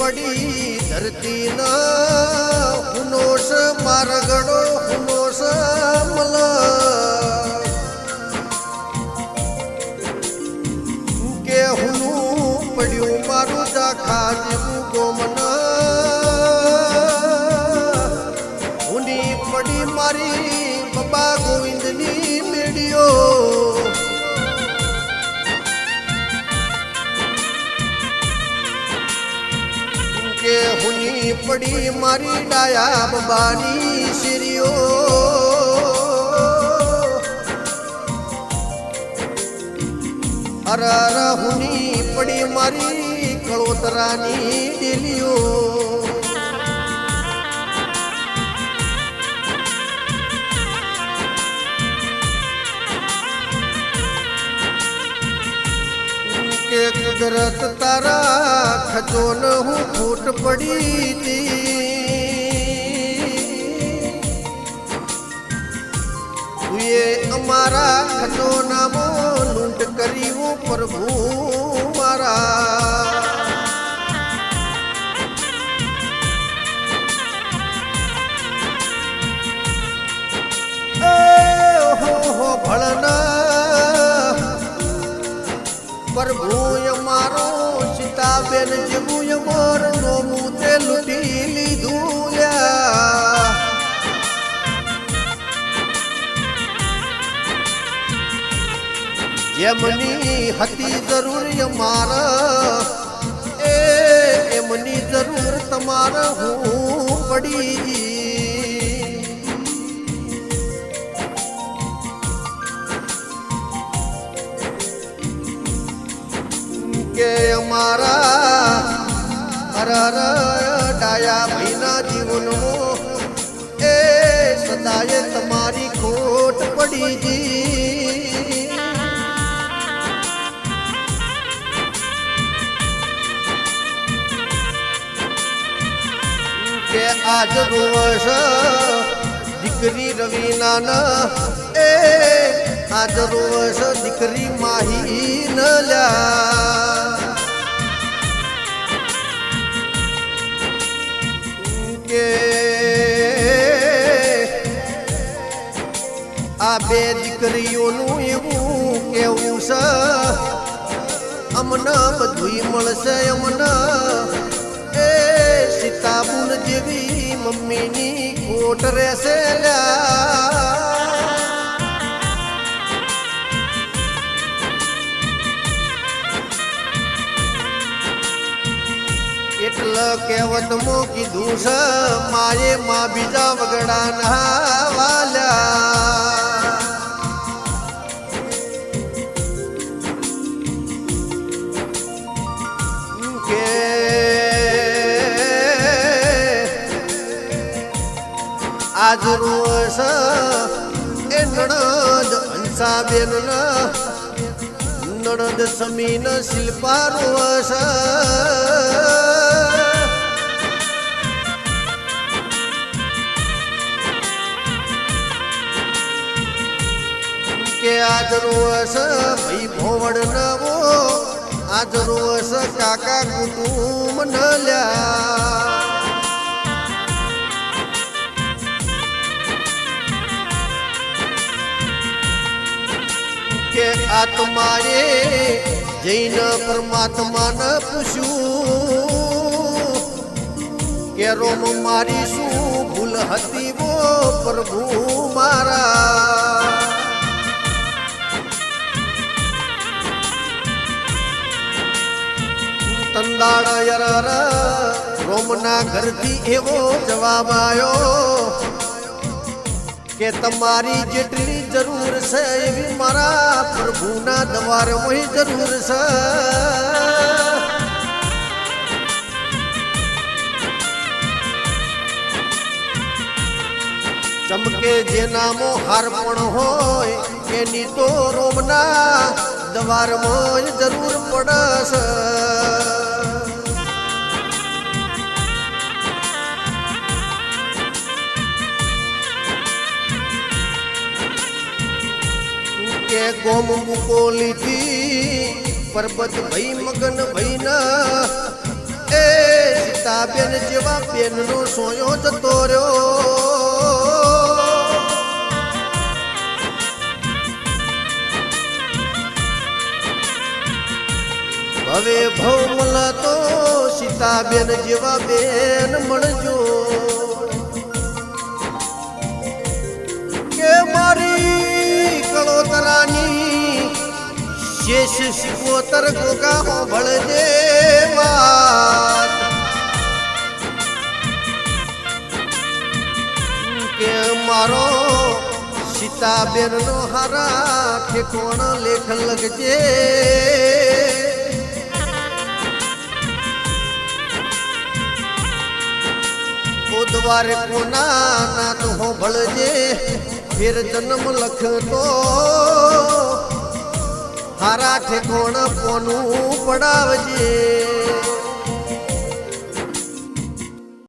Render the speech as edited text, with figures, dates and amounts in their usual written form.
પડી ધરતી ન હુનોસ મારગડો હુનોસ મલ કે હુનું પડ્યું મારું જાખા જેવું ગોમન હુની પડી મારી બાબા ગોવિંદની મેડીઓ કે હુની પડી મારી ડાયા બાબાની શીરીઓ અર હુની પડી મારી કળોતરાની ડેલીઓ કે કુદરત તારા ખજો ન હું ફૂટ પડી તી તુએ અમારા ખજો નામો લૂંટ કર્યું પ્રભુ મારા હો ભળના પ્રભુ અમારો સીતાબેન જેવું મોર નોમું તે લૂંટી લીધું જેમની હતી જરૂર અમારા એમની જરૂર તમારે હું પડી કે અમારા અરર ડાયા ભાઈના જીવનમાં એ સદાય તમારી ખોટ પડી જી કે આજ રોષ દીકરી રવિના એ આજ રોષ દીકરી માહી ન લ્યા કે આ બે દીકરીઓનું એવું કેવું છે અમને બધું મળશે અમને એ સીતાબુન જેવી મમ્મીની ખોટ રહેશે એટલે કહેવતમાં કીધું છે માએ માં બીજા વગડા ના વાલ્યા કે આજ રોષ એ નણદ હંસાબેન નણદ સમીન શિલ્પા રોષ કે આજ રોષ ભાઈ ભોવડ નવો આજ રોષ કાકા કુટુંબ ન લ્યા કે આત્માએ જઈને પરમાત્માને પૂછ્યું કે રોમ મારી શું ભૂલ હતી વો પ્રભુ મારા તંદાળ યર રોમના ઘરથી એવો જવાબ આવ્યો કે તમારી જેટલી જરૂર છે એવી મારા પ્રભુના દવારમાં જરૂર છે ચમકે જેનામો હાર પણ હોય એની તો રોમના દવારમાં જરૂર પડશે કે ગોમ મુકોલી થી પરબત ભાઈ મગન ભાઈ ના એ સીતાબેન જેવા બેનનો સોયો જતો રહ્યો હવે ભવ મળે તો સીતાબેન જેવા બેન મળજો કે મારી કળોતરાની શેષ શિકોતર ગોગા હોભળ દે વાત કે મારો સીતાબેન નો હારા ઠેકોણ લેખ લગજે દ્વારે કોના નાત હોભળજે ફેર જન્મ લખતો હારા ઠેકોણ પોનું પડાવજે